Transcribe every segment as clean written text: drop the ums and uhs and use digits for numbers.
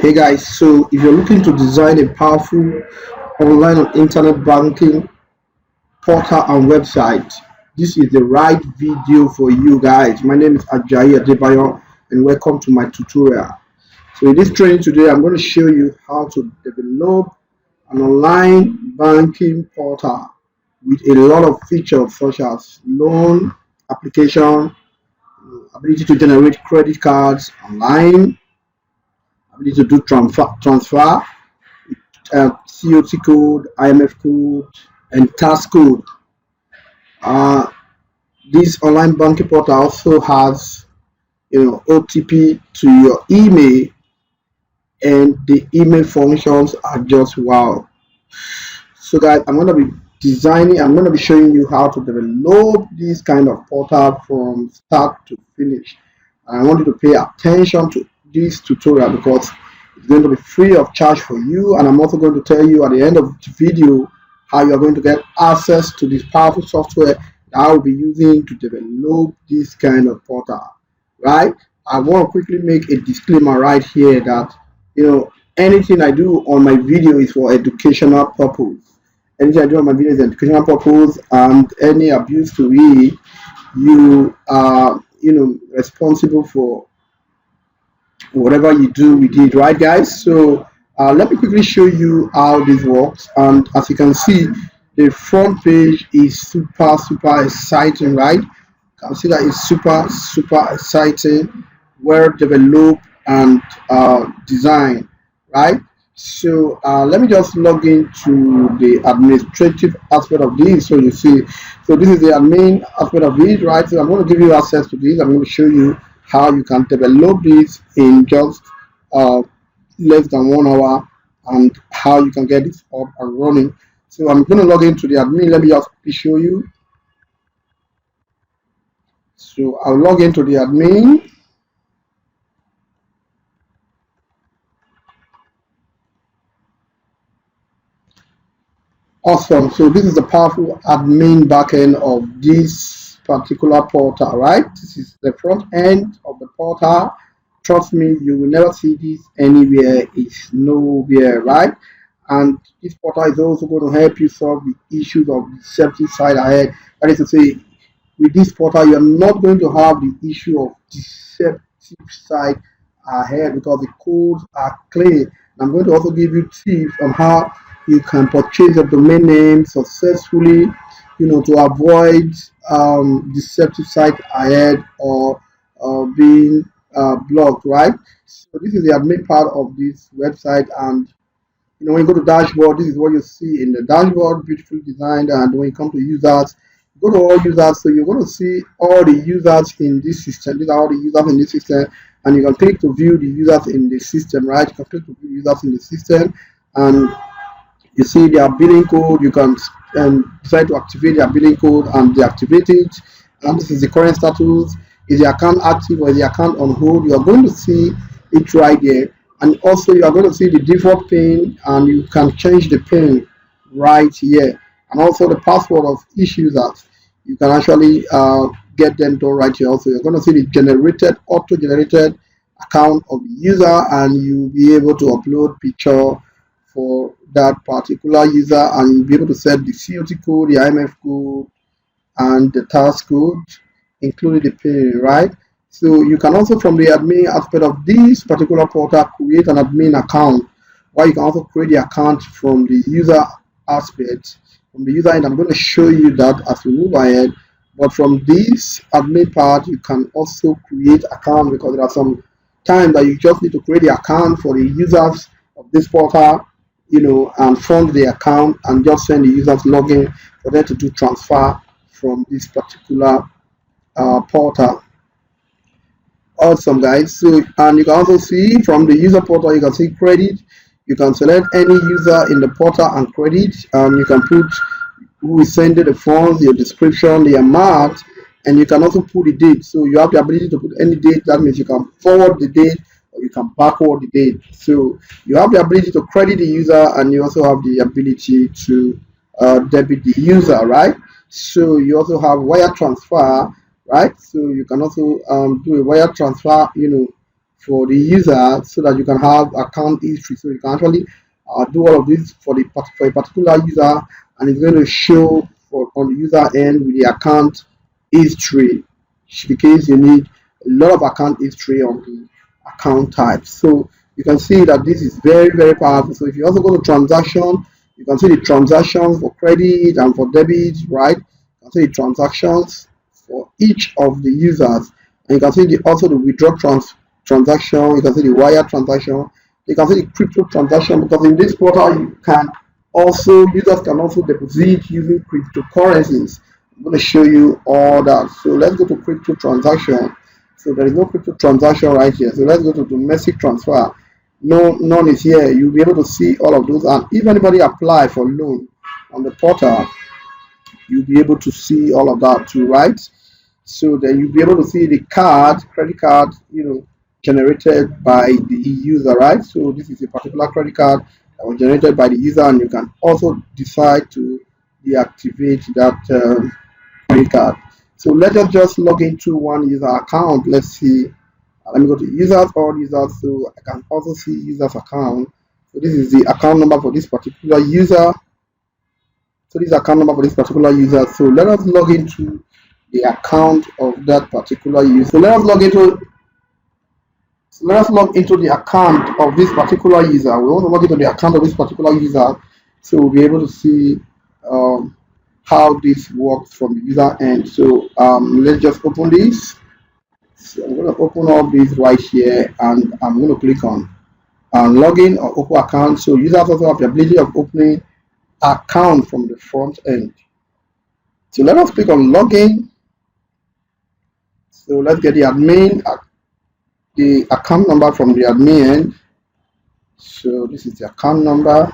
Hey guys, so if you're looking to design a powerful online and internet banking portal and website, this is the right video for you guys. My name is Ajayi Adebayo and welcome to my tutorial. So in this training today, I'm going to show you how to develop an online banking portal with a lot of features such as loan application, ability to generate credit cards online, ability to do transfer, COT code, IMF code, and task code. Uh, this online banking portal also has OTP to your email, and the email functions are just wow. So guys, I'm going to be showing you how to develop this kind of portal from start to finish. I want you to pay attention to this tutorial because it's going to be free of charge for you, and I'm also going to tell you at the end of the video how you are going to get access to this powerful software that I will be using to develop this kind of portal. Right? I want to quickly make a disclaimer right here that anything I do on my video is for educational purpose. Anything I do on my video is educational purpose, and any abuse to it, you are responsible for whatever you do with it, right guys? So let me quickly show you how this works. And as you can see, the front page is super exciting, right? You can see that it's super exciting, well developed and designed, right? So let me just log into the administrative aspect of this. So you see, so this is the admin aspect of it, right? So I'm going to give you access to this. I'm going to show you how you can develop this in just less than 1 hour, and how you can get this up and running. So I'm going to log into the admin. Let me just show you. So I'll log into the admin. Awesome. So this is the powerful admin backend of this particular portal, right? This is the front end of the portal. Trust me, you will never see this anywhere. It's nowhere, right? And this portal is also going to help you solve the issues of deceptive site ahead. That is to say, with this portal, you're not going to have the issue of deceptive site ahead because the codes are clean. I'm going to also give you tips on how you can purchase a domain name successfully, to avoid deceptive site ahead or being blocked, right? So this is the admin part of this website, and when you go to dashboard, this is what you see in the dashboard, beautifully designed. And when you come to users, go to all users. So you're going to see all the users in this system. These are all the users in this system, and you can click to view the users in the system, right? You can click to view users in the system, and you see their billing code. You can decide to activate their billing code and deactivate it. And this is the current status. Is the account active or is the account on hold? You are going to see it right there. And also you are going to see the default pin, and you can change the pin right here. And also the password of each user, you can actually get them done right here. Also, you're going to see the auto-generated account of the user, and you'll be able to upload picture for that particular user, and you'll be able to set the COT code, the IMF code, and the task code, including the pin, right? So you can also, from the admin aspect of this particular portal, create an admin account, or you can also create the account from the user aspect. From the user end, I'm going to show you that as we move ahead. But from this admin part, you can also create account, because there are some times that you just need to create the account for the users of this portal, and fund the account and just send the users login for them to do transfer from this particular portal. Awesome guys. So, and you can also see from the user portal, you can see credit. You can select any user in the portal and credit, and you can put who is sending the funds, your description, the amount, and you can also put the date. So you have the ability to put any date. That means you can forward the date or you can backward the date. So you have the ability to credit the user, and you also have the ability to debit the user, right? So you also have wire transfer, right? So you can also do a wire transfer, for the user so that you can have account history. So you can actually do all of this for for a particular user, and it's going to show on the user end with the account history, because you need a lot of account history on the account type. So you can see that this is very powerful. So if you also go to transaction, you can see the transactions for credit and for debit, right? You can see the transactions for each of the users, and you can see also the withdraw transaction. You can see the wire transaction. You can see the crypto transaction, because in this portal you can also, users can also deposit using cryptocurrencies. I'm going to show you all that. So let's go to crypto transaction. So there is no crypto transaction right here. So let's go to domestic transfer. No, none is here. You'll be able to see all of those. And if anybody apply for loan on the portal, you'll be able to see all of that too, right? So then you'll be able to see the credit card, generated by the user, right? So this is a particular credit card that was generated by the user, and you can also decide to deactivate that credit card. So let us just log into one user account. Let's see. Let me go to users, all users, so I can also see users account. So this is the account number for this particular user. So this is account number for this particular user. So let us log into the account of that particular user. So let us log into the account of this particular user. We want to log into the account of this particular user, so we'll be able to see how this works from the user end. So let's just open this. So I'm going to open up this right here, and I'm going to click on login or open account. So users also have the ability of opening account from the front end. So let us click on login. So let's get the account number from the admin end. So this is the account number.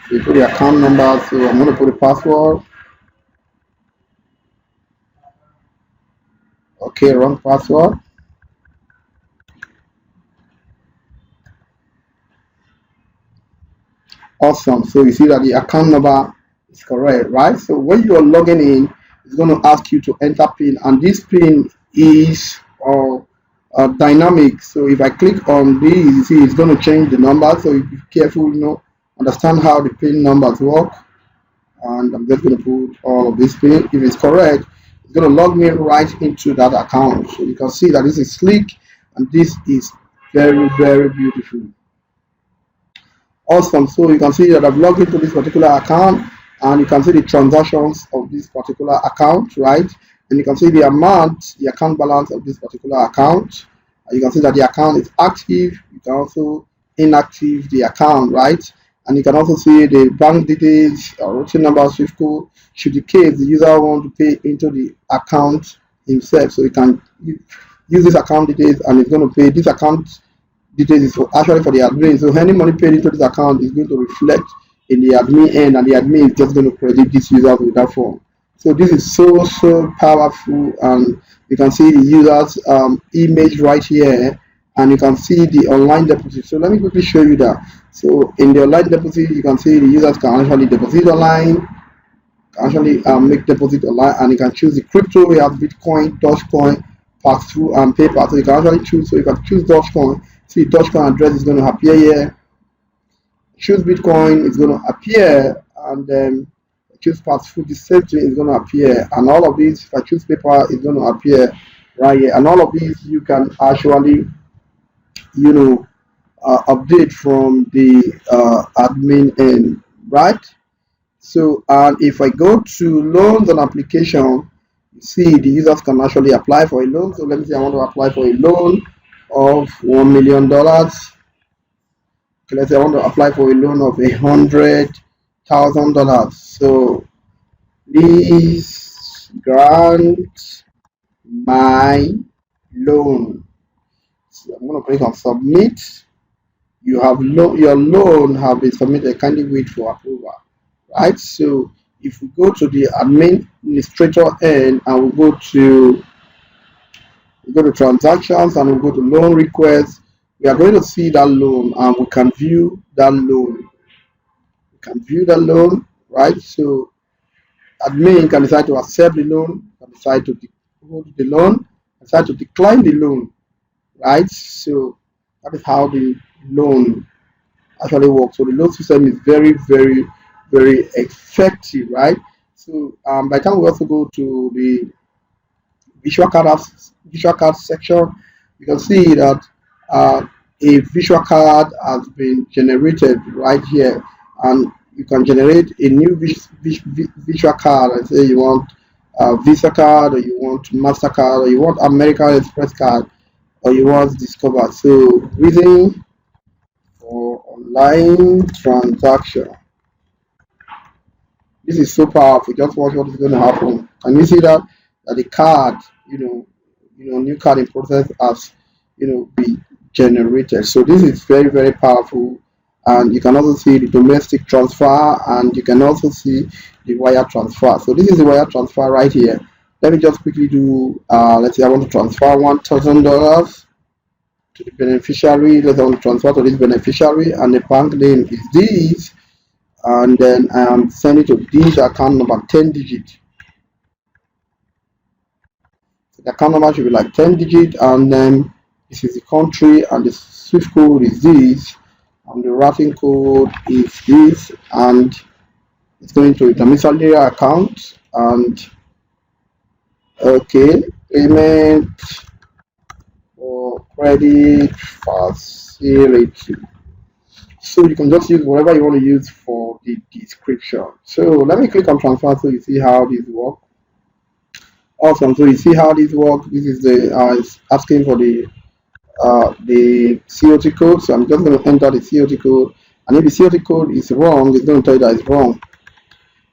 So you put the account number. So I'm going to put the password. Okay, wrong password. Awesome. So you see that the account number is correct, right? So when you are logging in, it's going to ask you to enter PIN, and this PIN is dynamic. So if I click on this, you see it's going to change the number. So you be careful, understand how the PIN numbers work. And I'm just going to put all of this PIN. If it's correct, it's going to log me right into that account. So you can see that this is sleek, and this is very beautiful. Awesome. So you can see that I've logged into this particular account, and you can see the transactions of this particular account, right? And you can see the amount, the account balance of this particular account. And you can see that the account is active. You can also inactive the account, right? And you can also see the bank details, routing number, SWIFT code, should the case the user want to pay into the account himself. So you can use this account details, and it's going to pay. This account details is actually for the admin. So any money paid into this account is going to reflect in the admin end, and the admin is just going to credit this user with that form. So this is so powerful, and you can see the user's image right here, and you can see the online deposit. So let me quickly show you that. So in the online deposit, you can see the users can actually deposit online, can actually make deposit online, and you can choose the crypto. We have Bitcoin, Dogecoin, pass-through, and PayPal. So you can actually choose. So you can choose Dogecoin. See, Dogecoin address is going to appear here. Choose Bitcoin, it's going to appear, and then choose pass-through, the same thing is going to appear, and all of these, if I choose PayPal, it's going to appear right here, and all of these you can actually, update from the admin end, right? So, and if I go to loans and application, you see the users can actually apply for a loan. So let me say I want to apply for a loan of $1 million. Okay, let's say I want to apply for a loan of $100,000. So please grant my loan. So I'm going to click on submit. Your loan have been submitted. Kindly wait for approval. Right. So if we go to the administrator end, and we go to transactions, and we go to loan requests, we are going to see that loan, and we can view that loan. Right? So admin can decide to accept the loan, can decide to hold the loan, decide to decline the loan, right? So that is how the loan actually works. So the loan system is very, very, very effective, right? So by the time we also go to the visual card section, you can see that a visual card has been generated right here, and you can generate a new visual card. Let's say you want a Visa card, or you want Mastercard, or you want American Express card, or you want Discover. So reason for online transaction. This is so powerful. Just watch what is going to happen. And you see that the card, new card in process has, be generated. So this is very, very powerful. And you can also see the domestic transfer, and you can also see the wire transfer. So this is the wire transfer right here. Let me just quickly do. Let's say I want to transfer $1,000 to the beneficiary. Let's say I want to transfer to this beneficiary, and the bank name is this, and then I am sending to this account number 10 digit. So the account number should be like 10 digit, and then this is the country, and the SWIFT code is this, and the routing code is this, and it's going to a domiciliary account. And okay, payment for credit facility. So you can just use whatever you want to use for the description. So let me click on transfer so you see how this works. Awesome. So you see how this works. This is the it's asking for the COT code. So I'm just going to enter the COT code, and if the COT code is wrong, it's going to tell you that it's wrong.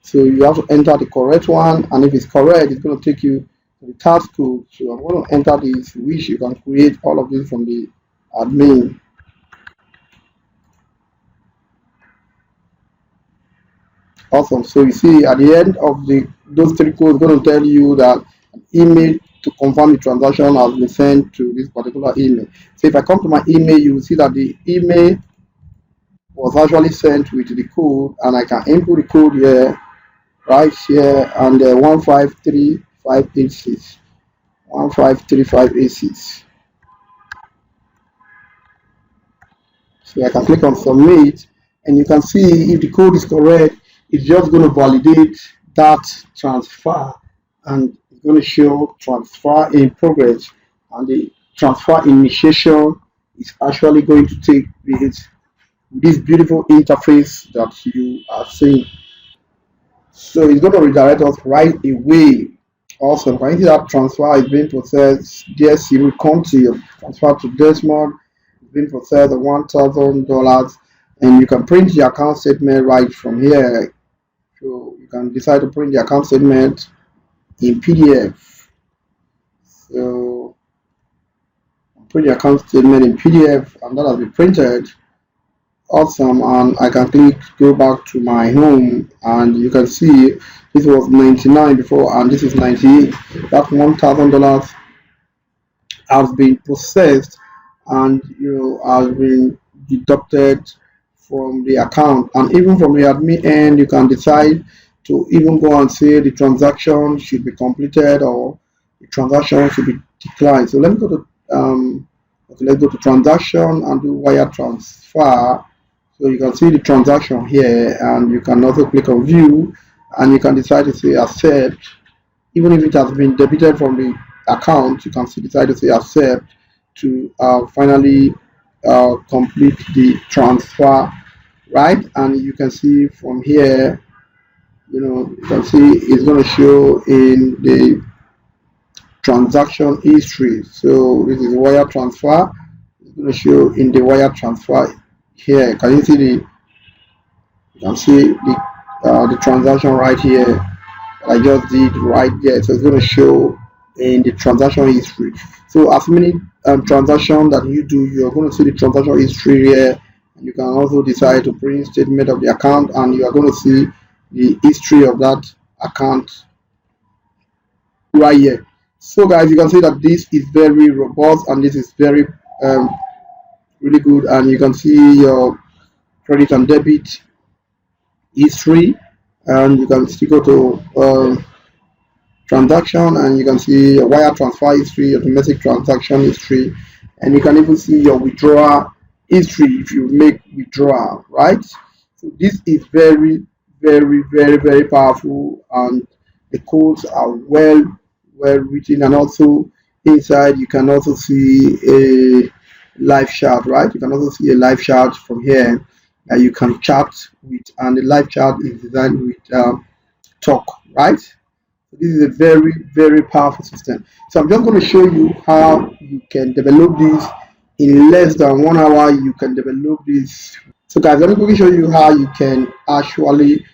So you have to enter the correct one, and if it's correct, it's going to take you to the task code. So I'm going to enter this, which you can create all of this from the admin. Awesome. So you see at the end of those three codes, going to tell you that an email to confirm the transaction has been sent to this particular email. So if I come to my email, you will see that the email was actually sent with the code, and I can input the code here, right here, and 153586. 153586. So I can click on submit, and you can see if the code is correct, it's just going to validate that transfer, and it's going to show transfer in progress, and the transfer initiation is actually going to take place with this beautiful interface that you are seeing. So it's going to redirect us right away. Also, can you see that transfer is being processed? Yes, you will come to your transfer to Desmond. It's being processed at $1,000, and you can print the account statement right from here. So you can decide to print the account statement in PDF. So print the account statement in PDF, and that has been printed. Awesome. And I can click go back to my home, and you can see this was 99 before, and this is 98. That $1,000 has been processed, and has been deducted from the account. And even from the admin end, you can decide to even go and say the transaction should be completed or the transaction should be declined. So let me go to let's go to transaction and do wire transfer. So you can see the transaction here, and you can also click on view, and you can decide to say accept. Even if it has been debited from the account, you can still decide to say accept to finally complete the transfer, right? And you can see from here, you can see it's going to show in the transaction history. So this is wire transfer. It's going to show in the wire transfer here. Can you see the transaction right here? I just did right there. So it's going to show in the transaction history. So as many transactions that you do, you're going to see the transaction history here. And you can also decide to print statement of the account, and you are going to see the history of that account right here. So guys, you can see that this is very robust, and this is very really good, and you can see your credit and debit history, and you can still go to transaction, and you can see your wire transfer history, your domestic transaction history, and you can even see your withdrawal history if you make withdrawal, right? So this is very, very, very, very powerful, and the codes are well written, and also inside you can also see a live chat, right? You can also see a live chat from here that you can chat with, and the live chat is designed with talk, right? So this is a very, very powerful system. So I'm just going to show you how you can develop this in less than 1 hour. You can develop this. So guys, let me quickly show you how you can actually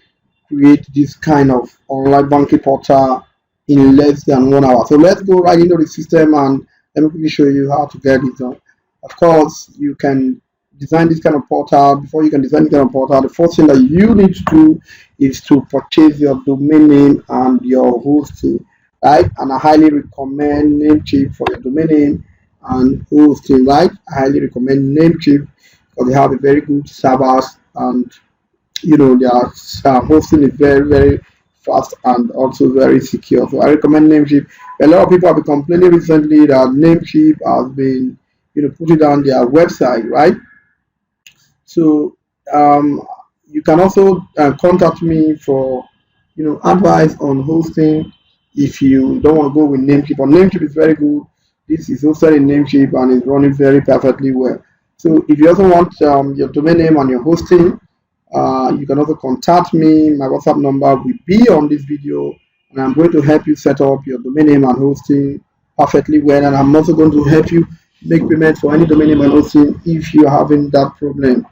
create this kind of online banking portal in less than 1 hour. So let's go right into the system, and let me quickly show you how to get it done. Of course, you can design this kind of portal. Before you can design this kind of portal, the first thing that you need to do is to purchase your domain name and your hosting, right? And I highly recommend Namecheap for your domain name and hosting, right? I highly recommend Namecheap because they have a very good servers, and their hosting is very, very fast and also very secure. So I recommend Namecheap. A lot of people have been complaining recently that Namecheap has been put it on their website, right? So you can also contact me for advice on hosting if you don't want to go with Namecheap. But Namecheap is very good. This is hosted in Namecheap and is running very perfectly well. So if you also want your domain name and your hosting, you can also contact me. My WhatsApp number will be on this video, and I'm going to help you set up your domain name and hosting perfectly well. And I'm also going to help you make payment for any domain name and hosting if you're having that problem,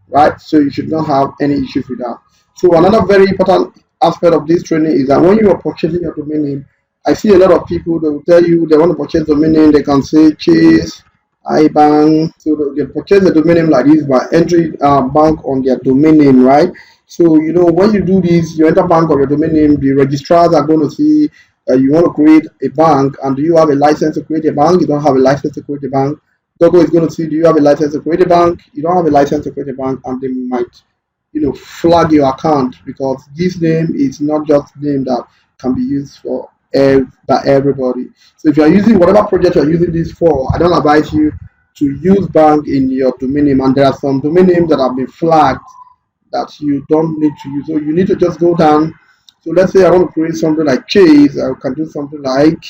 right? So you should not have any issues with that. So another very important aspect of this training is that when you are purchasing your domain name, I see a lot of people, they will tell you they want to purchase domain name. They can say Chase, IBAN. So they purchase the domain name like this by entering bank on their domain name, right? So when you do this, you enter bank on your domain name, the registrars are going to see you want to create a bank, and do you have a license to create a bank? You don't have a license to create a bank. Google is going to see, do you have a license to create a bank? You don't have a license to create a bank, and they might flag your account, because this name is not just a name that can be used for by everybody. So if you are using whatever project you are using this for, I don't advise you to use bank in your domain name, and there are some domain names that have been flagged that you don't need to use. So you need to just go down. So let's say I want to create something like Chase. I can do something like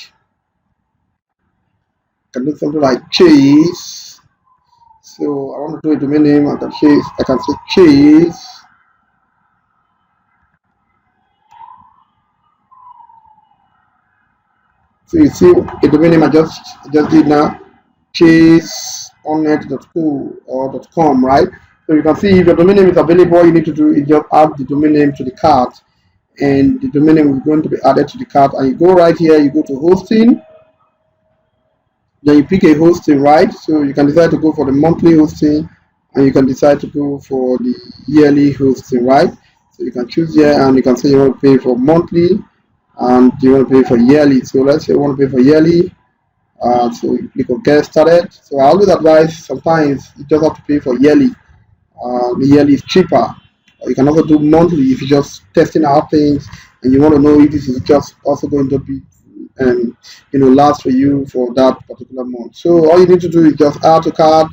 Chase. So I want to do a domain name. I can say Chase. So you see a domain name I just did now, Chase Onlne.co or .com, right? So you can see if your domain name is available, all you need to do is just add the domain name to the cart, and the domain name is going to be added to the cart. And you go right here, you go to hosting, then you pick a hosting, right? So you can decide to go for the monthly hosting, and you can decide to go for the yearly hosting, right? So you can choose here, and you can say you want to pay for monthly and you want to pay for yearly. So let's say you want to pay for yearly. So you click on get started. So I always advise sometimes you just have to pay for yearly. The yearly is cheaper. You can also do monthly if you're just testing out things and you want to know if this is just also going to be last for you for that particular month. So all you need to do is just add to cart.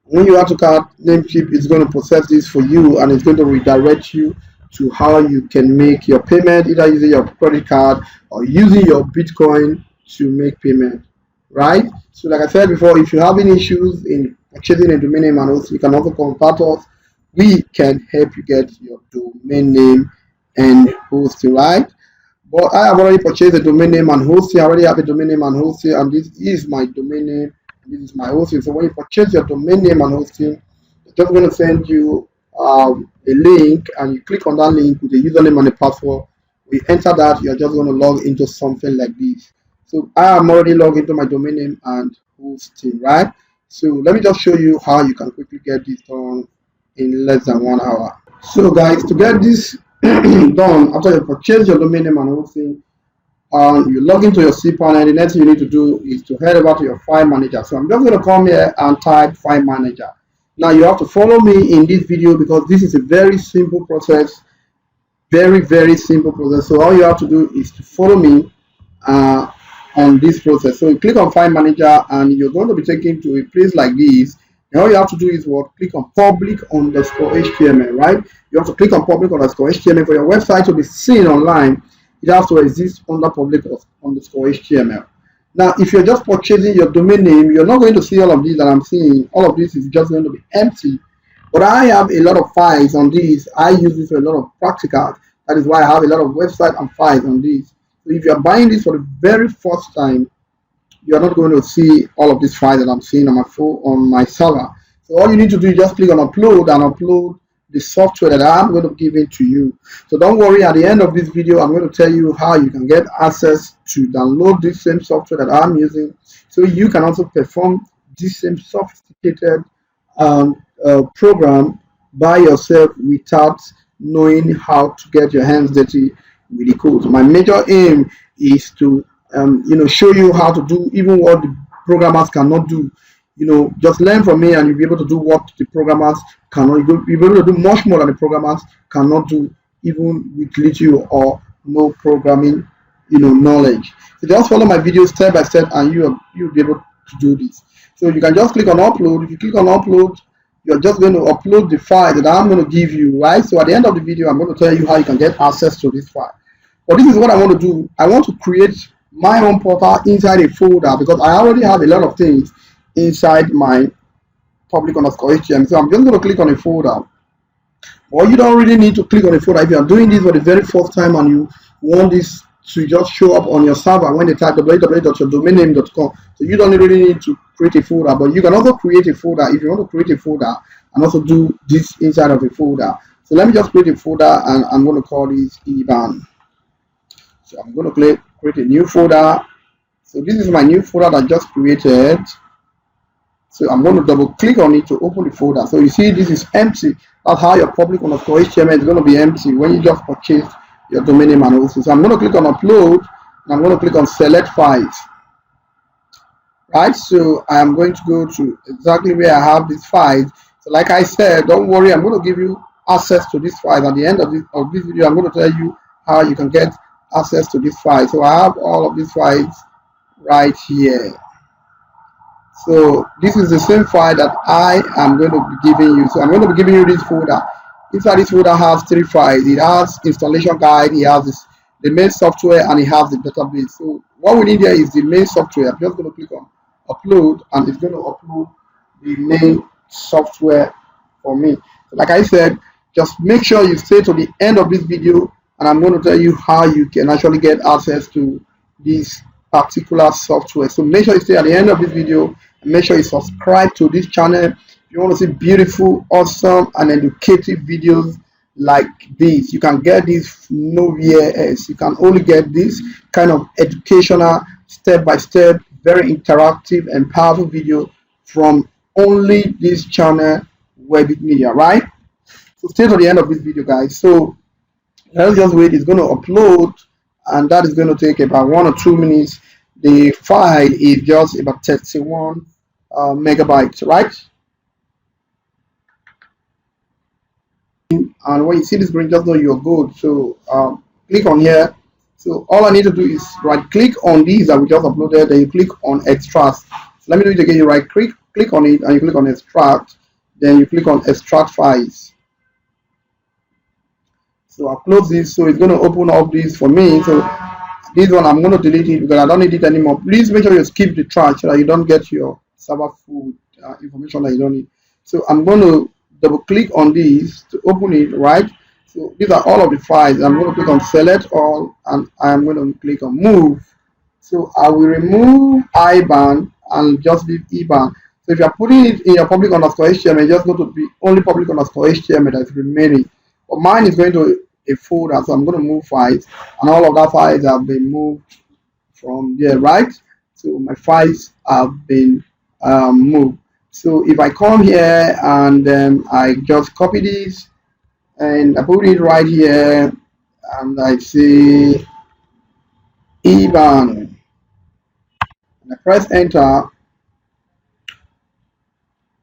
When you add to cart, Namecheap is going to process this for you, and it's going to redirect you to how you can make your payment, either using your credit card or using your Bitcoin to make payment, right? So like I said before, if you have any issues in purchasing a domain name and hosting, you can also contact us. We can help you get your domain name and hosting, right? But I have already purchased a domain name and hosting. I already have a domain name and hosting, and this is my domain name, and this is my hosting. So when you purchase your domain name and hosting, it's just going to send you a link, and you click on that link with a username and a password. We enter that, you're just going to log into something like this. So I am already logged into my domain name and hosting, right? So let me just show you how you can quickly get this done in less than 1 hour. So guys, to get this done, after you purchase your domain name and hosting, you log into your cPanel, the next thing you need to do is to head over to your file manager. So I'm just going to come here and type file manager. Now you have to follow me in this video because this is a very simple process, very, very simple process. So all you have to do is to follow me. on this process. So you click on File Manager and you're going to be taken to a place like this. And all you have to do is what? Click on public underscore HTML, right? You have to click on public underscore HTML for your website to be seen online. It has to exist under public underscore HTML. Now, if you're just purchasing your domain name, you're not going to see all of these that I'm seeing. All of this is just going to be empty. But I have a lot of files on these. I use this for a lot of practicals. That is why I have a lot of website and files on these. So if you're buying this for the very first time, you're not going to see all of these files that I'm seeing on my phone, on my server. So all you need to do is just click on upload and upload the software that I'm going to give it to you. So don't worry, at the end of this video, I'm going to tell you how you can get access to download this same software that I'm using, so you can also perform this same sophisticated program by yourself without knowing how to get your hands dirty with the code. My major aim is to show you how to do even what the programmers cannot do. Just learn from me and you'll be able to do what the programmers cannot. You'll be able to do much more than the programmers cannot do, even with little or no programming knowledge. So just follow my videos step by step and you'll be able to do this. So you can just click on upload. If you click on upload, you're just going to upload the file that I'm going to give you, right? So at the end of the video, I'm going to tell you how you can get access to this file. But this is what I want to do. I want to create my own portal inside a folder because I already have a lot of things inside my public underscore HTML. So I'm just going to click on a folder. Or you don't really need to click on a folder if you are doing this for the very first time and you want this to just show up on your server when they type www.yourdomainname.com. So you don't really need to create a folder, but you can also create a folder if you want to create a folder and also do this inside of a folder. So let me just create a folder and I'm going to call this IBAN. So I'm going to create a new folder. So this is my new folder that I just created. So I'm going to double click on it to open the folder. So you see this is empty. That's how your public underscore HTML is going to be empty when you just purchase your domain name and hosting. So I'm going to click on upload and I'm going to click on select files. Right, so I am going to go to exactly where I have these files. So like I said, don't worry, I'm going to give you access to this file. At the end of this video, I'm going to tell you how you can get access to this file. So I have all of these files right here. So this is the same file that I am going to be giving you. So I'm going to be giving you this folder. Inside this folder has 3 files. It has installation guide, it has the main software, and it has the database. So what we need here is the main software. I'm just going to click on upload and it's going to upload the main software for me. So like I said, just make sure you stay to the end of this video and I'm going to tell you how you can actually get access to this particular software. So make sure you stay at the end of this video and make sure you subscribe to this channel if you want to see beautiful, awesome and educative videos like this. You can get this nowhere else. You can only get this kind of educational, step-by-step, very interactive and powerful video from only this channel, Webit Media, right? So stay to the end of this video, guys. So let's just wait. It's going to upload and that is going to take about 1 or 2 minutes. The file is just about 31 megabytes, right? And when you see this green, just know you're good. So click on here. So all I need to do is right click on these that we just uploaded, then you click on extract. So let me do it again. You right click on it and you click on extract, then you click on extract files. So I'll close this. So it's going to open up this for me. So this one I'm going to delete it because I don't need it anymore. Please make sure you skip the trash so that you don't get your server full information that you don't need. So I'm going to double click on this to open it, right? So these are all of the files. I'm going to click on select all and I'm going to click on move. So I will remove IBAN and just leave IBAN. So if you're putting it in your public underscore HTML, it's just going to be only public underscore HTML that's remaining. But mine is going to a folder, so I'm going to move files and all of that files have been moved from there, right? So my files have been moved. So if I come here and I just copy this and I put it right here and I say IBAN and I press enter.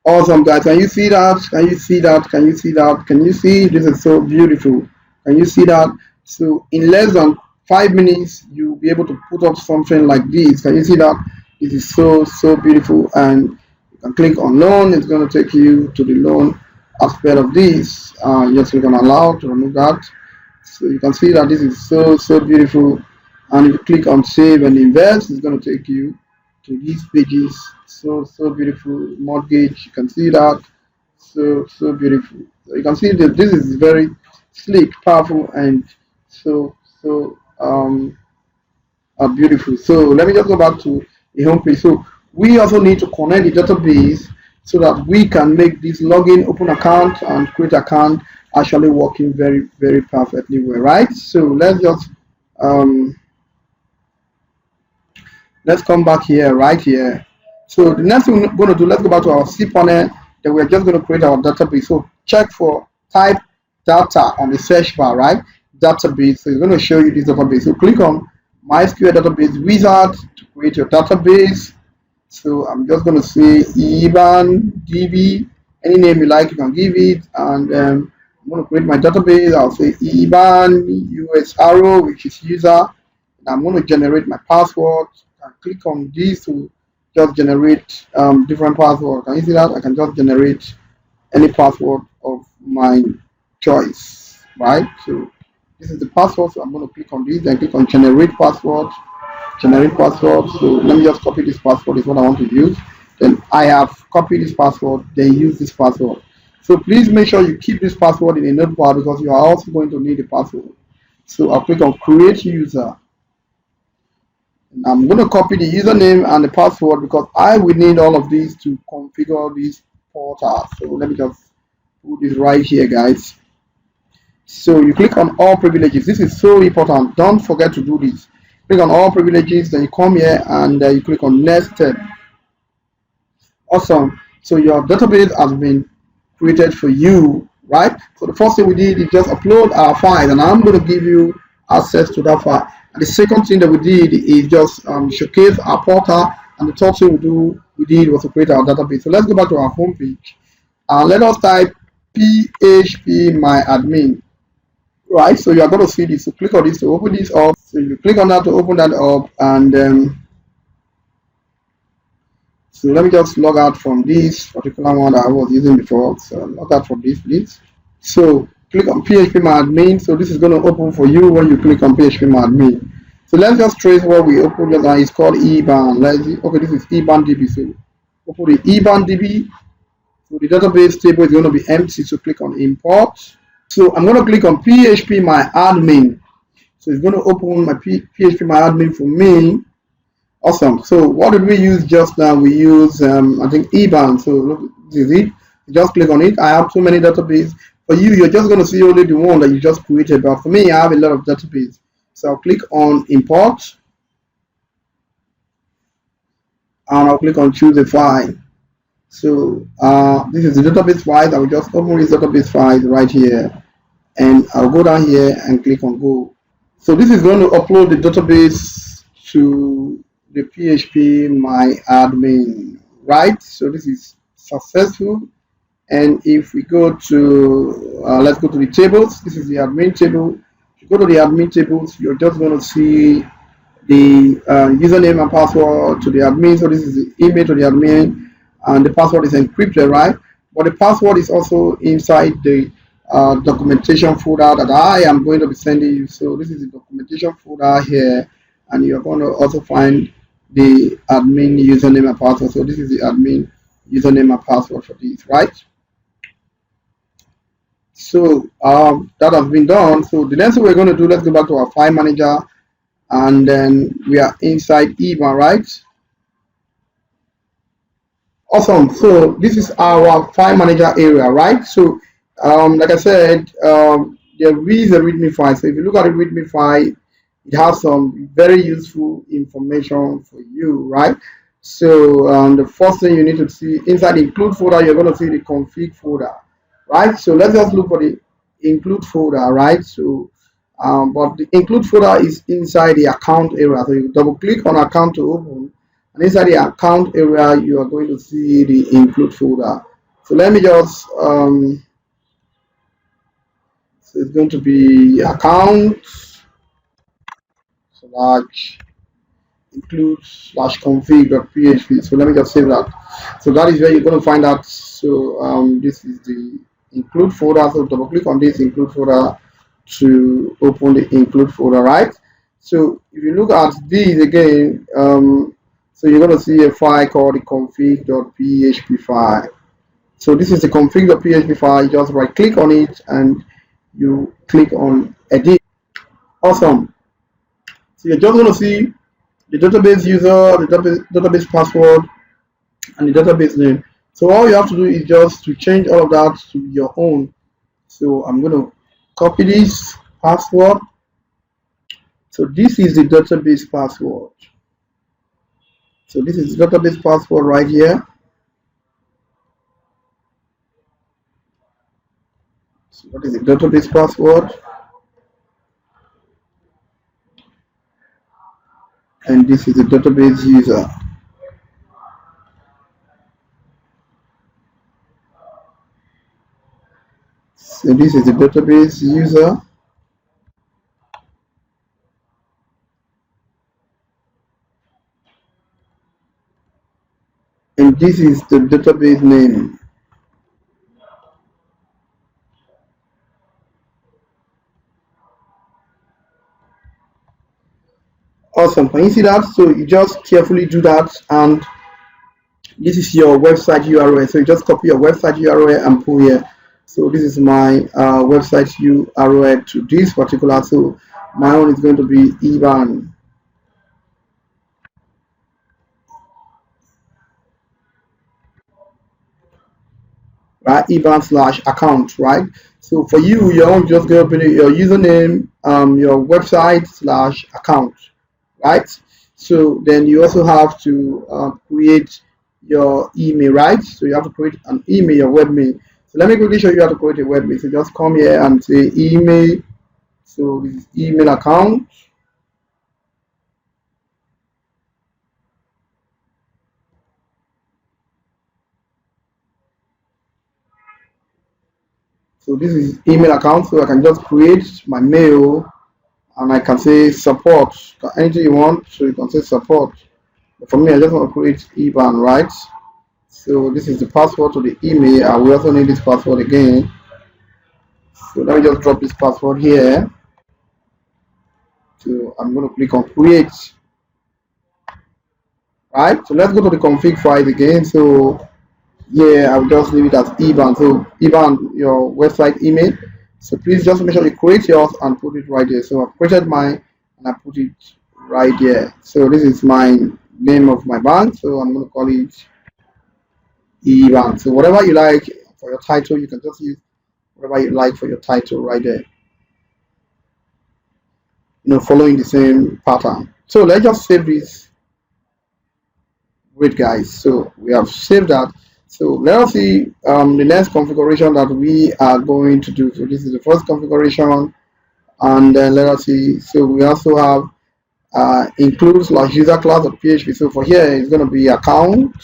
Awesome, guys. Can you see that? Can you see that? Can you see that? Can you see? This is so beautiful. Can you see that? So in less than 5 minutes you'll be able to put up something like this. Can you see that? This is so beautiful, and you can click on loan. It's going to take you to the loan aspect of this. Just click on allow to remove that. So you can see that this is so beautiful, and if you click on save and invest, it's going to take you to these pages. So beautiful. Mortgage, you can see that. So beautiful. So you can see that this is very sleek, powerful, and so beautiful. So let me just go back to the home page. So we also need to connect the database so that we can make this login, open account, and create account actually working very perfectly well, right? So um, let's come back here, right here. So the next thing we're going to do, let's go back to our C panel. Then we're just going to create our database. So check for type data on the search bar, right? Database. So it's going to show you this database. So click on MySQL database wizard to create your database. So I'm just going to say IBAN, DB, any name you like, you can give it. And I'm going to create my database. I'll say IBAN, US arrow, which is user. I'm going to generate my password. I click on this to just generate different password. Can you see that? I can just generate any password of my choice, right? So this is the password. So I'm going to click on this, then click on generate password. Generate password. So let me just copy this password. Is what I want to use. Then I have copied this password. Then use this password. So please make sure you keep this password in a notepad because you are also going to need the password. So I'll click on create user. I'm going to copy the username and the password because I will need all of these to configure this portal. So let me just put this right here, guys. So you click on all privileges. This is so important. Don't forget to do this. Click on all privileges, then you come here and you click on next step. Awesome. So your database has been created for you, right? So the first thing we did is just upload our file, and I'm going to give you access to that file. And the second thing that we did is just showcase our portal, and the third thing we did was to create our database. So let's go back to our home page and let us type php my admin, right? So you are going to see this. So click on this to open this up. So you click on that to open that up, and so let me just log out from this particular one that I was using before. So log out from this, please. So click on php-admin. So this is going to open for you when you click on php-admin. So let's just trace what we opened. It's called IBAN. Okay, this is IBAN DB. So open the IBAN DB. So the database table is going to be empty. So click on import. So I'm going to click on php-my-admin. So it's going to open my php-my-admin for me. Awesome. So what did we use just now? We use I think IBAN. So look, this is it. You just click on it. I have so many databases. For you, you're just going to see only the one that you just created. But for me, I have a lot of databases. So I'll click on import, and I'll click on choose a file. So this is the database file. I will just open this database file right here, and I'll go down here and click on go. So this is going to upload the database to the PHP my admin, right? So this is successful. And if we go to let's go to the tables. This is the admin table. If you go to the admin tables, you're just going to see the username and password to the admin. So this is the email to the admin, and the password is encrypted, right? But the password is also inside the documentation folder that I am going to be sending you. So this is the documentation folder here, and you're going to also find the admin username and password. So this is the admin username and password for this, right? So that has been done. So the next thing we're going to do, let's go back to our file manager, and then we are inside IBAN, right? Awesome. So this is our file manager area, right? So like I said, there is a README file. So if you look at the README file, it has some very useful information for you, right? So the first thing you need to see inside the include folder, you're going to see the config folder, right? So let's just look for the include folder, right? So but the include folder is inside the account area. So you double click on account to open, and inside the account area you are going to see the include folder. So let me just so it's going to be account. slash include slash config.php. So let me just save that. So that is where you're going to find that. So this is the include folder. So double click on this include folder to open the include folder, right? So if you look at these again, so you're going to see a file called the config.php file. So this is the config.php file. You just right click on it and you click on edit. Awesome. So you're just going to see the database user, the database password, and the database name. So all you have to do is just to change all of that to your own. So I'm going to copy this password. So this is the database password. So this is the database password right here. So what is the database password? And this is the database user. So this is the database user. And this is the database name. Awesome. Can you see that? So you just carefully do that, and this is your website URL. So you just copy your website URL and put here. So this is my website URL to this particular. So my own is going to be IBAN, right? IBAN slash account, right? So for you, your own just going to be your username, your website slash account, right? So then you also have to create your email, right? So you have to create an email, your webmail. So let me quickly show you how to create a webmail. So just come here and say email. So this is email account. So this is email account. So I can just create my mail and I can say support. Anything you want, so you can say support. But for me, I just want to create IBAN, right? So this is the password to the email. I will also need this password again. So let me just drop this password here. So I'm going to click on create. Right. So let's go to the config file again. So yeah, I'll just leave it as IBAN. So IBAN, your website email. So please just make sure you create yours and put it right there. So I've created mine and I put it right there. So this is my name of my bank. So I'm going to call it IBAN. So whatever you like for your title, you can just use whatever you like for your title right there. Following the same pattern. So let's just save this. Great, guys. So we have saved that. So let us see the next configuration that we are going to do. So this is the first configuration, and then let us see. So we also have include slash user class of PHP. So for here it's going to be account,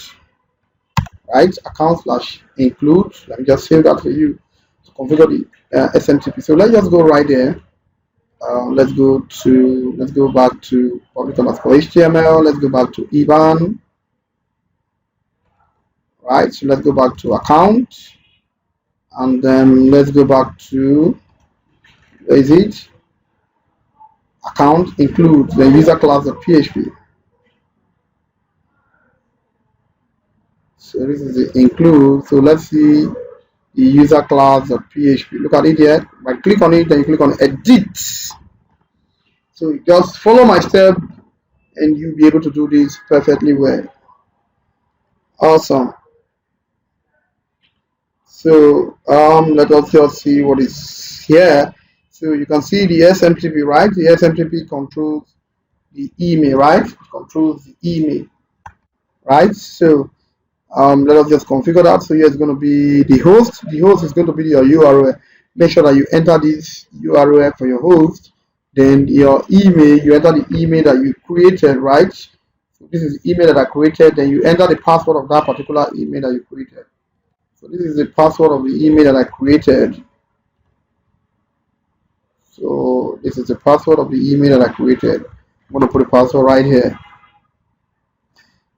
right? Account slash include. Let me just save that for you to configure the SMTP. So let's just go right there. Let's go back to public underscore HTML. Let's go back to IBAN. Right, so let's go back to account, and then let's go back to, where is it? Account includes the user class of PHP. So this is the include. So let's see the user class of PHP. Look at it here. Right click on it, then you click on edit. So just follow my step and you'll be able to do this perfectly well. Awesome. So let us just see what is here. So you can see the SMTP, right? The SMTP controls the email, right? It controls the email, right? So let us just configure that. So here is going to be the host. The host is going to be your URL. Make sure that you enter this URL for your host. Then your email, you enter the email that you created, right? So this is the email that I created. Then you enter the password of that particular email that you created. So this is the password of the email that I created. So this is the password of the email that I created. I'm going to put a password right here.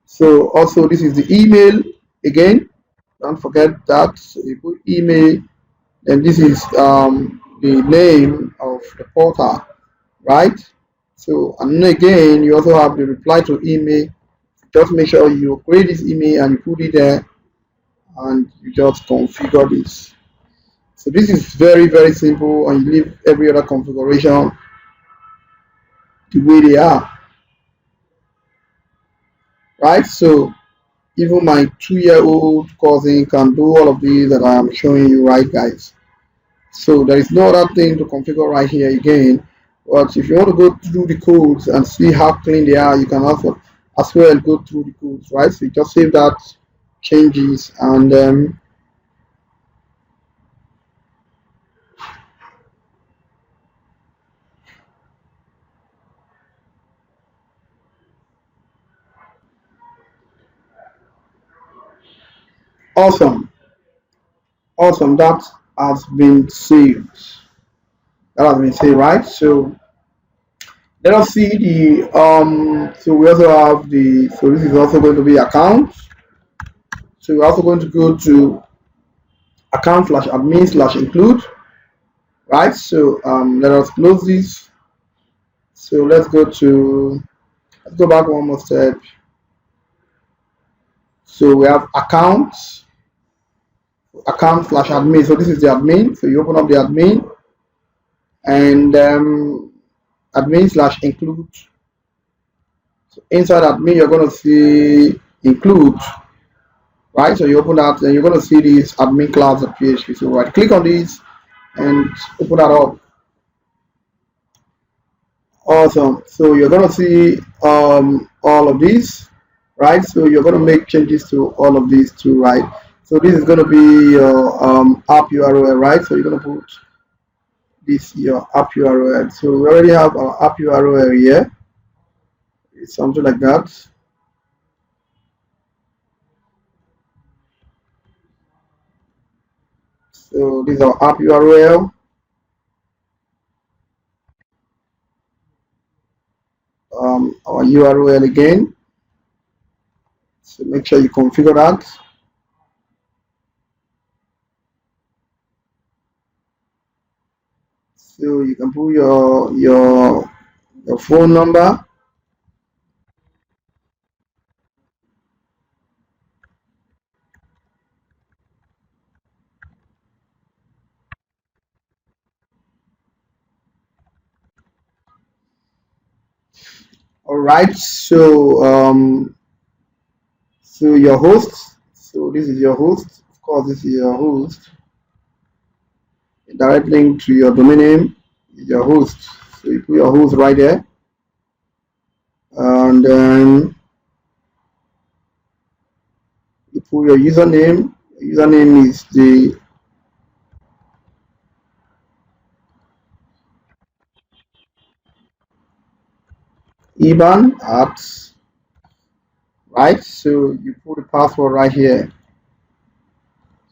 So also this is the email again. Don't forget that. So you put email, and this is the name of the portal, right? So and then again, you also have the reply to email. Just make sure you create this email and you put it there, and you just configure this. So this is very very simple, and you leave every other configuration the way they are, right? So even my 2-year-old cousin can do all of these that I am showing you, right, guys? So there is no other thing to configure right here again. But if you want to go through the codes and see how clean they are, you can also as well go through the codes, right? So you just save that changes, and awesome, awesome. That has been saved. That has been saved, right? So let us see the so we also have the, so this is also going to be account. So we're also going to go to account slash admin slash include, right? So let us close this. So let's go back one more step. So we have account slash admin. So this is the admin. So you open up the admin, and admin slash include. So inside admin, you're going to see include, right? So you open that, and you're going to see this admin class.php. So right click on this and open that up. Awesome. So you're going to see all of these, right? So you're going to make changes to all of these too, right? So this is going to be your app URL, right? So you're going to put this your app URL. So we already have our app URL here. It's something like that. So this is our app URL, our URL again. So make sure you configure that. So you can put your phone number. All right. So your host. So this is your host. Of course, this is your host. A direct link to your domain name is your host. So you put your host right there, and then you put your username. Username is the IBAN at, right. So you put the password right here.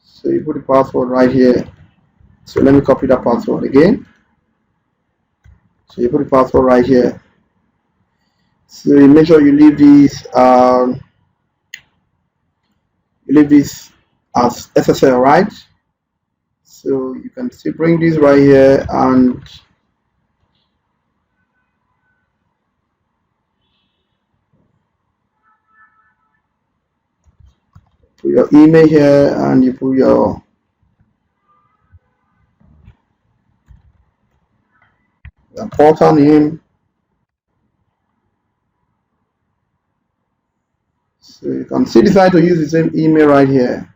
So you put the password right here. So let me copy that password again. So you put the password right here. So you make sure you leave this as SSL, right? So you can still bring this right here and put your email here, and you put your portal name. So you can still decide to use the same email right here,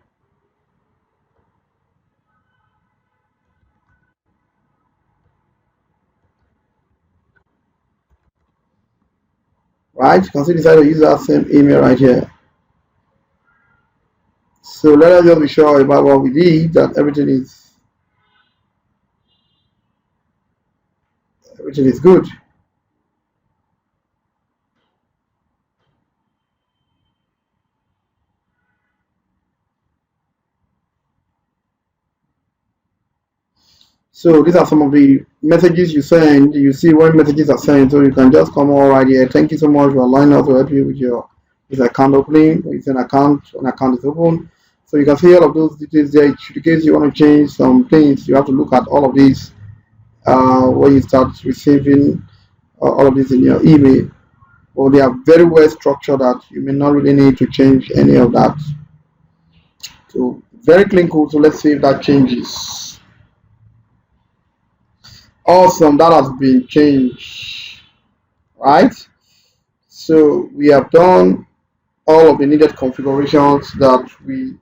right? You can still decide to use that same email right here. So let us just be sure about what we did, that everything is good. So these are some of the messages you send. You see when messages are sent, so you can just come all right here. Thank you so much for allowing us to help you with your account opening. It's an account is open. So you can see all of those details there. In case you want to change some things, you have to look at all of these when you start receiving all of this in your email. Or they are very well structured that you may not really need to change any of that. So very clean code. So let's see if that changes. Awesome, that has been changed, right? So we have done all of the needed configurations that we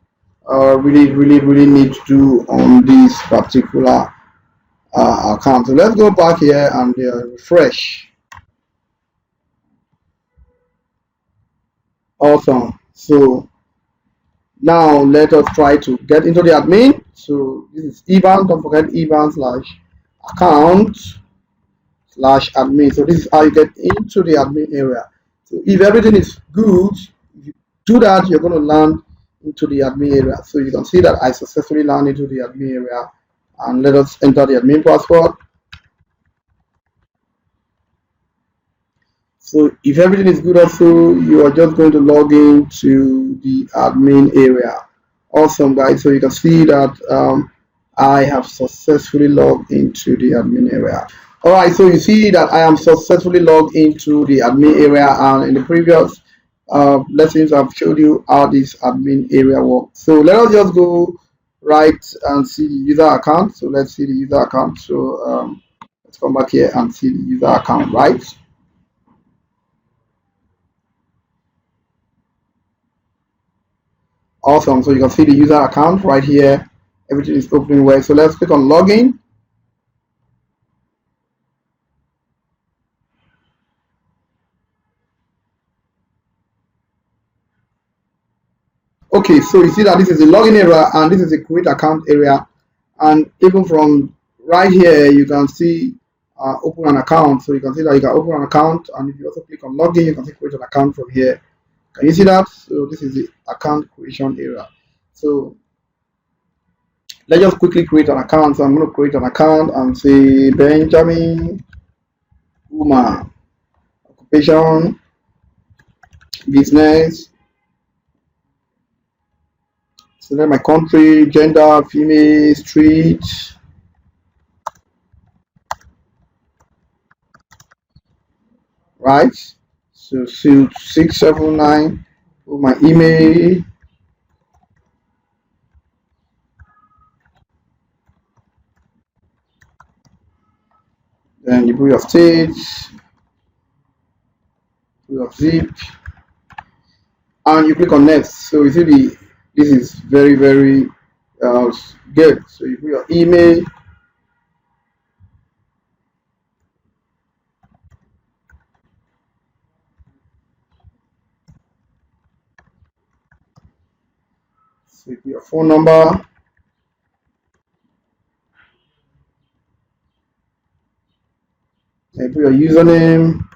really need to do on this particular account. So let's go back here and refresh. Awesome. So now let us try to get into the admin. So this is IBAN. Don't forget IBAN slash account slash admin. So this is how you get into the admin area. So if everything is good, if you do that, you're going to land into the admin area. So you can see that I successfully landed into the admin area. And let us enter the admin password. So if everything is good also, you are just going to log in to the admin area. Awesome, guys. So you can see that I have successfully logged into the admin area. All right, so you see that I am successfully logged into the admin area, and in the previous lessons I've showed you how this admin area works. So let us just go right and see the user account. So let's see the user account. So let's come back here and see the user account, right? Awesome. So you can see the user account right here. Everything is opening well. So let's click on login. Okay, so you see that this is the login area and this is the create account area. And even from right here, you can see open an account. So you can see that you can open an account, and if you also click on login, you can see create an account from here. Can you see that? So this is the account creation area. So let's just quickly create an account. So I'm going to create an account and say Benjamin Uma, occupation, business, select my country, gender, female, street, right? So suit 679, put my email, then you put your state, put your zip, and you click on next. So you see this is very good. So you put your email, so you put your phone number, then you put your username,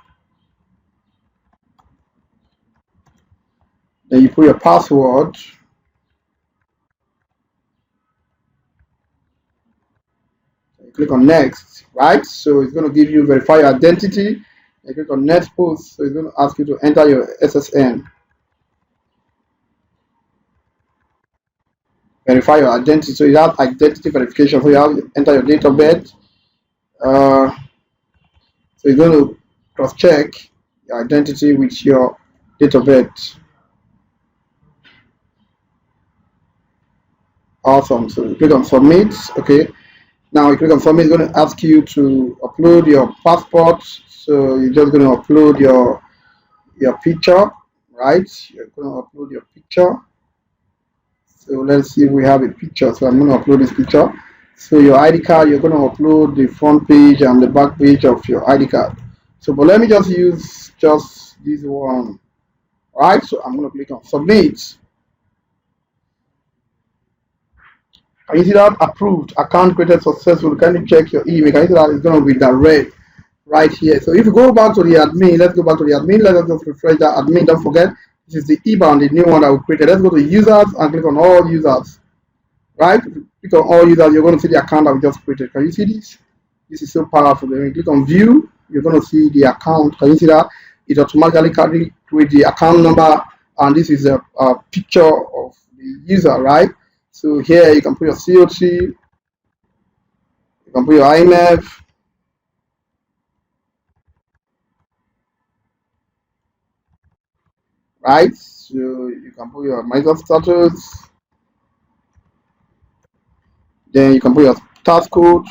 then you put your password, you click on next, right? So it's going to give you verify your identity. You click on next post, so it's going to ask you to enter your SSN. Verify your identity. So you have identity verification. So you have to enter your date of birth. So it's going to cross-check your identity with your date of birth. Awesome. So you click on submit. Okay. Now you click on submit. It's going to ask you to upload your passport. So you're just going to upload your picture, right? You're going to upload your picture. So let's see if we have a picture. So I'm going to upload this picture. So your ID card, you're going to upload the front page and the back page of your ID card. So, but let me just use just this one. All right. So I'm going to click on submit. Can you see that? Approved. Account created successful. Can you check your email? Can you see that it's going to be direct right here? So if you go back to the admin, let's go back to the admin. Let us just refresh that admin. Don't forget, this is the IBAN, the new one that we created. Let's go to users and click on all users. right? If you click on all users, you're going to see the account that we just created. Can you see this? This is so powerful. When you click on view, you're going to see the account. Can you see that? It automatically create the account number, and this is a picture of the user, right? So here you can put your COT, you can put your IMF, right? So you can put your miser status, then you can put your task code,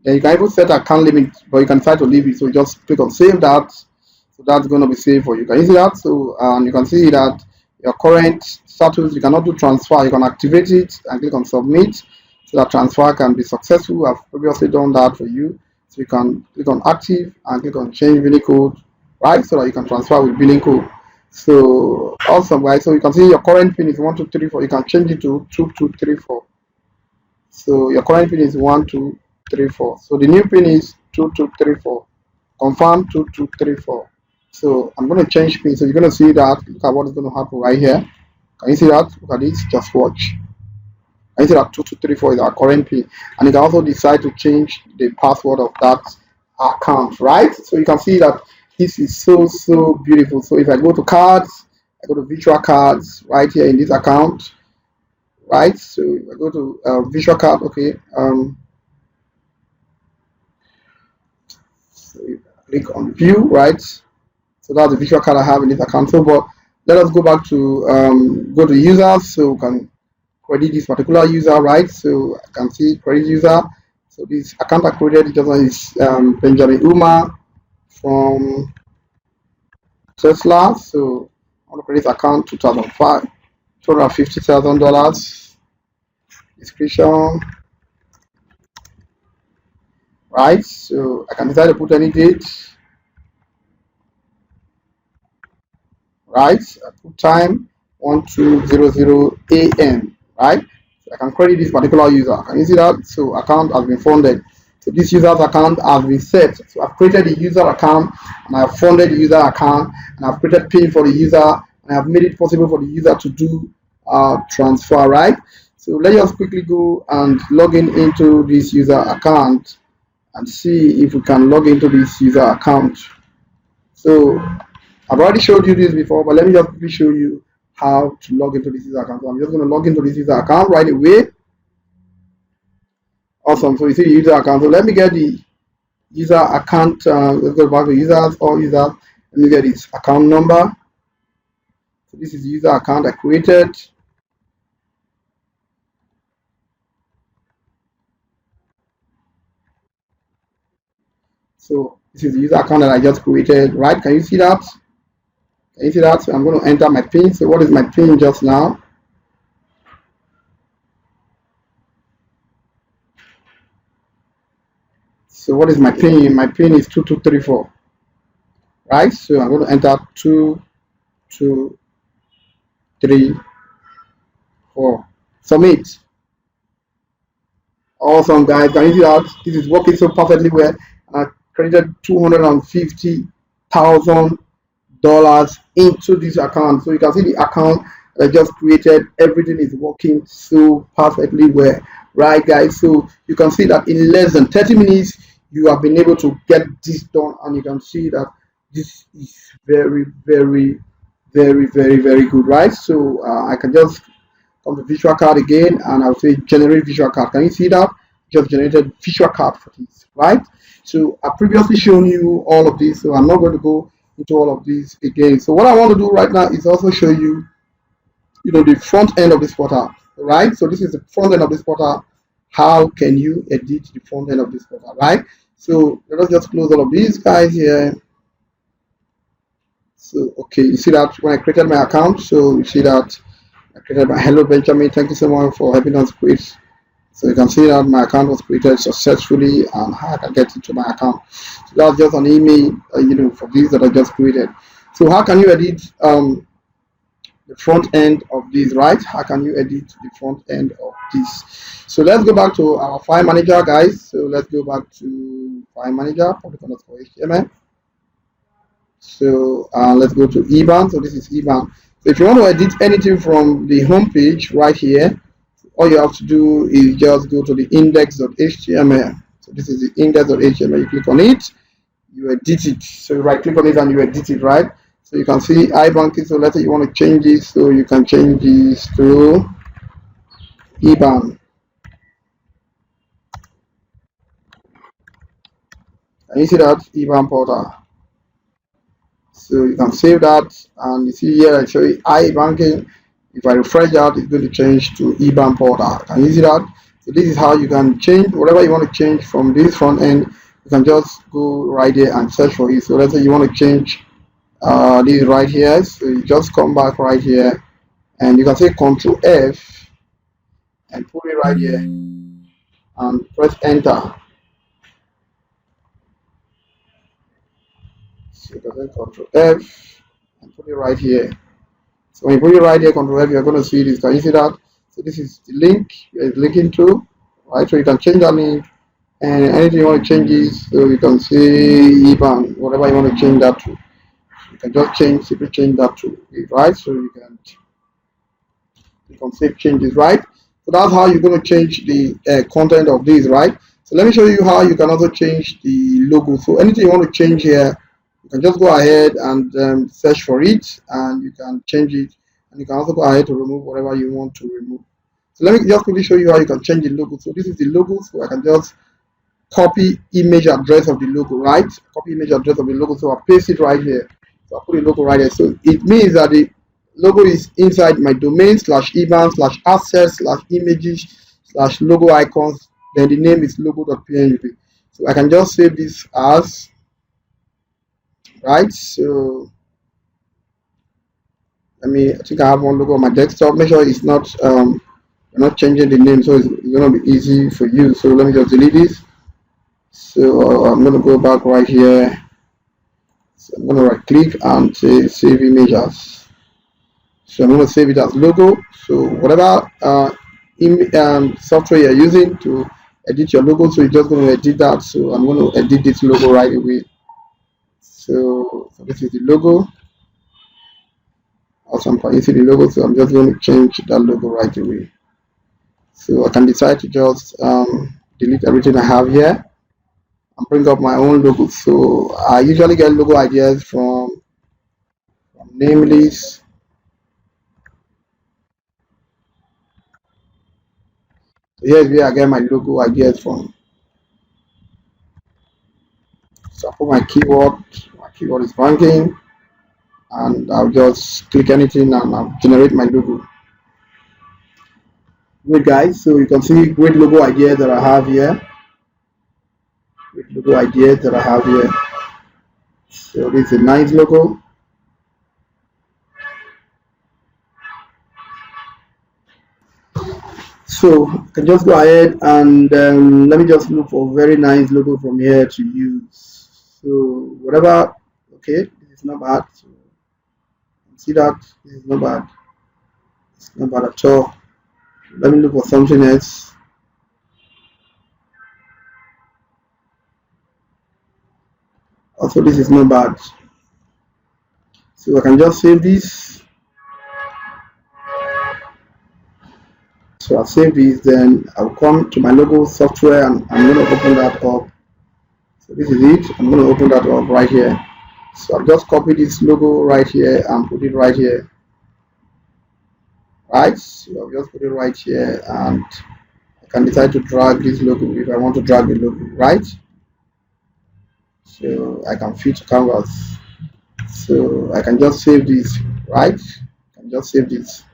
then you can even set account limit, but you can decide to leave it. So just click on save that. So that's going to be saved for you. Can you see that? So you can see that your current status, you cannot do transfer. You can activate it and click on submit so that transfer can be successful. I've previously done that for you. So you can click on active and click on change billing code, right? So that you can transfer with billing code. So awesome, guys. So you can see your current pin is 1234. You can change it to 2234. So your current pin is 1234. So the new pin is 2234. Confirm 2234. So I'm going to change pin. So you're going to see that. Look at what is going to happen right here. Can you see that? Look at this. Just watch. Can you see that 2234 is our current pin? And you can also decide to change the password of that account, right? So you can see that this is so beautiful. So if I go to cards, I go to virtual cards right here in this account, right? So if I go to visual card, okay. So click on view, right? So that's the visual card I have in this account. So, but let us go back to go to users, so we can credit this particular user, right? So I can see credit user. So this account I created, this one is Benjamin Uma from Tesla. So I want to create this account 2005, $250,000. Description, right? So I can decide to put any date, right? I put time 1200 AM, right? So I can credit this particular user. Can you see that? So account has been funded. So this user's account has been set. So I've created the user account and I've funded the user account and I've created PIN for the user and I've made it possible for the user to do transfer, right? So let's just quickly go and log into this user account and see if we can log into this user account. So I've already showed you this before, but let me just quickly show you how to log into this user account. So I'm just going to log into this user account right away. Awesome. So you see the user account. So let me get the user account. Let's go back to users, all users. Let me get its account number. So this is the user account I created. So this is the user account that I just created, right? Can you see that? Can you see that? So I'm going to enter my PIN. So what is my PIN just now? So what is my PIN? My PIN is 2234, right? So I'm going to enter 2234. Submit. Awesome, guys. Can you see that? This is working so perfectly well. I credited $250,000 into this account. So you can see the account I just created. Everything is working so perfectly well, right, guys? So you can see that in less than 30 minutes, you have been able to get this done, and you can see that this is very good, right? So I can just come to visual card again and I'll say generate visual card. Can you see that? Just generated visual card for this, right? So I've previously shown you all of this, so I'm not going to go into all of these again. So what I want to do right now is also show you, the front end of this portal, right? So this is the front end of this portal. How can you edit the front end of this portal, right? So let us just close all of these guys here. So okay, you see that when I created my account, so you see that I created my hello Benjamin. Thank you so much for helping us create. So you can see that my account was created successfully and how I can get into my account. So that's just an email, for this that I just created. So how can you edit the front end of this, right? How can you edit the front end of this? So let's go back to our file manager, guys. So let's go back to file manager, public_HTML. So let's go to IBAN. So this is IBAN. So if you want to edit anything from the home page right here, all you have to do is just go to the index.html. So this is the index.html. You click on it, you edit it. So you right click on it and you edit it, right? So you can see iBanking. So let's say you want to change this, so you can change this to IBAN. And you see that IBAN portal. So you can save that, and you see here I show you iBanking. If I refresh that, it's going to change to IBAN portal. Can you see that? So this is how you can change whatever you want to change from this front end. You can just go right here and search for it. So let's say you want to change this right here. So you just come back right here, and you can say Control F and put it right here and press enter. So you can say Control F and put it right here. So when you put it right here, Control F, you're going to see this. Can you see that? So this is the link you're linking to, right? So you can change that link, and anything you want to change this, so you can say IBAN, whatever you want to change that to. You can just simply change that to it, right? So you can save changes, right? So that's how you're going to change the content of this, right? So let me show you how you can also change the logo. So anything you want to change here, you can just go ahead and search for it, and you can change it, and you can also go ahead to remove whatever you want to remove. So let me just quickly show you how you can change the logo. So this is the logo, so I can just copy image address of the logo, right? Copy image address of the logo, so I'll paste it right here. So I'll put the logo right here. So it means that the logo is inside my domain /IBAN/assets/images/logo icons, then the name is logo.png. So I can just save this as, right? So I think I have one logo on my desktop. Make sure it's not you're not changing the name, so it's going to be easy for you. So let me just delete this. So I'm going to go back right here. So I'm going to right click and say save images. So I'm going to save it as logo. So whatever software you're using to edit your logo, so you're just going to edit that. So I'm going to edit this logo right away. So this is the logo. Awesome. You see the logo, so I'm just going to change that logo right away. So I can decide to just delete everything I have here and bring up my own logo. So I usually get logo ideas from name list. So here's where I get my logo ideas from. So I put my keyword is banking, and I'll just click anything and I'll generate my logo. Great guys, so you can see great logo ideas that I have here. Great logo ideas that I have here. So this is a nice logo. So I can just go ahead and let me just look for a very nice logo from here to use. So whatever, okay, this is not bad. So see that this is not bad. It's not bad at all. Let me look for something else. Also, this is not bad. So I can just save this. So I'll save this, then I'll come to my logo software and I'm going to open that up. So this is it. I'm going to open that up right here. So I'll just copy this logo right here and put it right here. Right, so I'll just put it right here, and I can decide to drag this logo if I want to drag the logo, right? So I can fit to canvas. So I can just save this, right? I can just save this.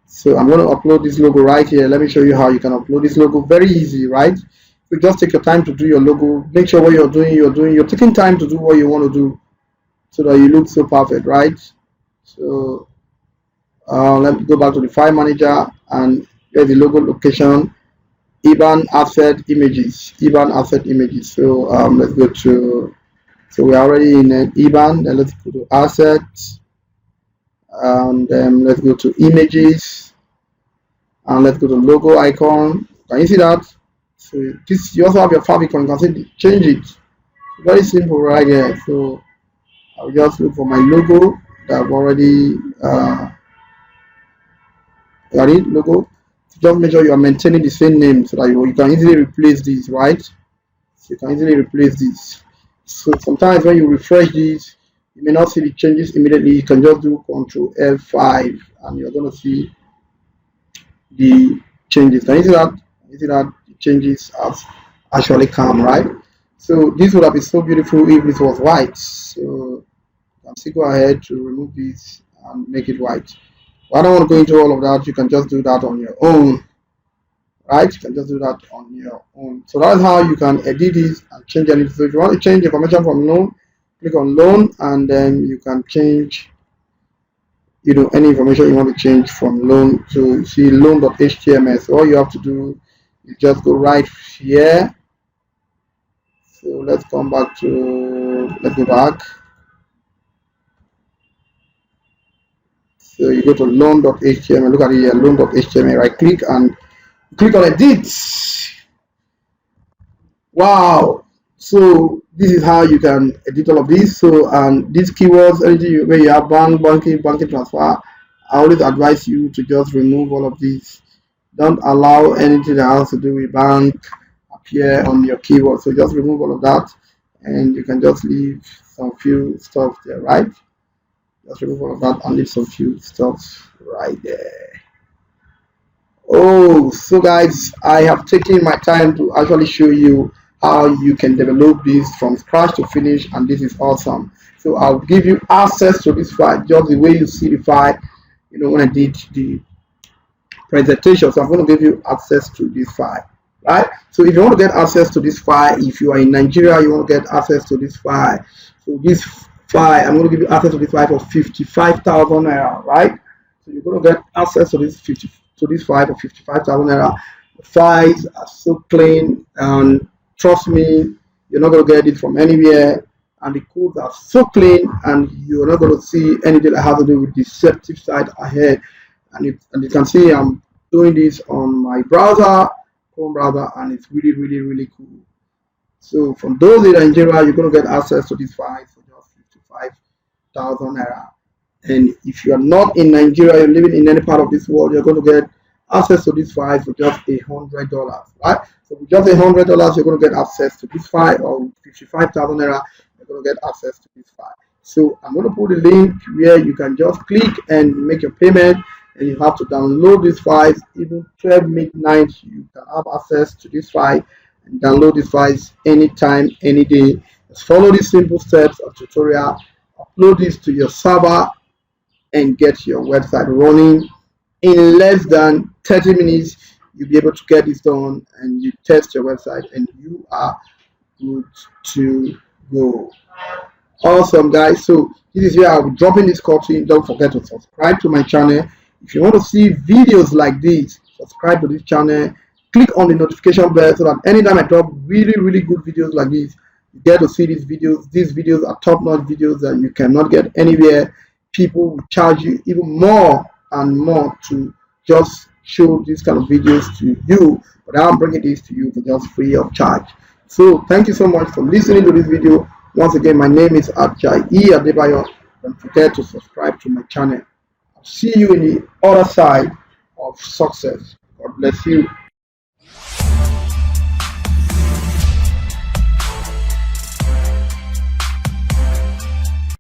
So I'm going to upload this logo right here. Let me show you how you can upload this logo. Very easy, right? So just take your time to do your logo. Make sure what you're taking time to do what you want to do so that you look so perfect, right? So let me go back to the file manager, and here's the logo location, IBAN asset images. So let's go to, so we're already in IBAN. Then let's go to assets, and then let's go to images, and let's go to logo icon. Can you see that? So this, you also have your favicon. You can see change it. Very simple right here. So I'll just look for my logo that I've already got it, logo. just make sure you are maintaining the same name so that you can easily replace these, right? So you can easily replace this. So sometimes when you refresh this, you may not see the changes immediately. You can just do Control F5 and you're going to see the changes. Can you see that? You see that the changes have actually come, right? So this would have been so beautiful if it was white. So you can still go ahead to remove this and make it white. But I don't want to go into all of that. You can just do that on your own, right? You can just do that on your own. So that's how you can edit this and change anything. So if you want to change information from loan, click on loan and then you can change, you know, any information you want to change from loan. So you see loan.html. So all you have to do is just go right here. So let's come back to, let's go back. So you go to loan.html, look at it here, loan.html, right click and click on edit. Wow. So this is how you can edit all of this. So and these keywords, anything where you have banking transfer, I always advise you to just remove all of these. Don't allow anything that has to do with bank appear on your keyboard. So just remove all of that and you can just leave some few stuff there, right? Just remove all of that and leave some few stuff right there. Oh, so guys, I have taken my time to actually show you how you can develop this from scratch to finish, and this is awesome. So I'll give you access to this file just the way you see the file, you know, when I did the presentation. So I'm going to give you access to this file, right? So if you want to get access to this file, if you are in Nigeria, you want to get access to this file. So this file, I'm going to give you access to this file for 55,000 naira, right? So you're going to get access to this file for 55,000 naira. The files are so clean, and trust me, you're not going to get it from anywhere. And the codes are so clean, and you're not going to see anything that has to do with deceptive side ahead. And you can see I'm doing this on my browser, Chrome browser, and it's really, really, really cool. So from those in Nigeria, you're going to get access to this file for just 55,000 naira. And if you are not in Nigeria, you're living in any part of this world, you're going to get access to this file for just $100, right? So with just $100, you're going to get access to this file, or 55,000 naira, you're going to get access to this file. So I'm going to put a link where you can just click and make your payment, and you have to download these files. Even 12 midnight, you can have access to this file and download these files anytime, any day. Just follow these simple steps of tutorial, upload this to your server, and get your website running in less than 30 minutes. You'll be able to get this done, and you test your website and you are good to go. Awesome, guys. So this is where I'll be dropping this copy. Don't forget to subscribe to my channel. If you want to see videos like this, subscribe to this channel, click on the notification bell so that anytime I drop really, really good videos like this, you get to see these videos. These videos are top-notch videos that you cannot get anywhere. People will charge you even more and more to just show these kind of videos to you, but I'm bringing this to you for just free of charge. So thank you so much for listening to this video. Once again, my name is Ajayi Adebayo. Don't forget to subscribe to my channel. I'll see you in the other side of success. God bless you.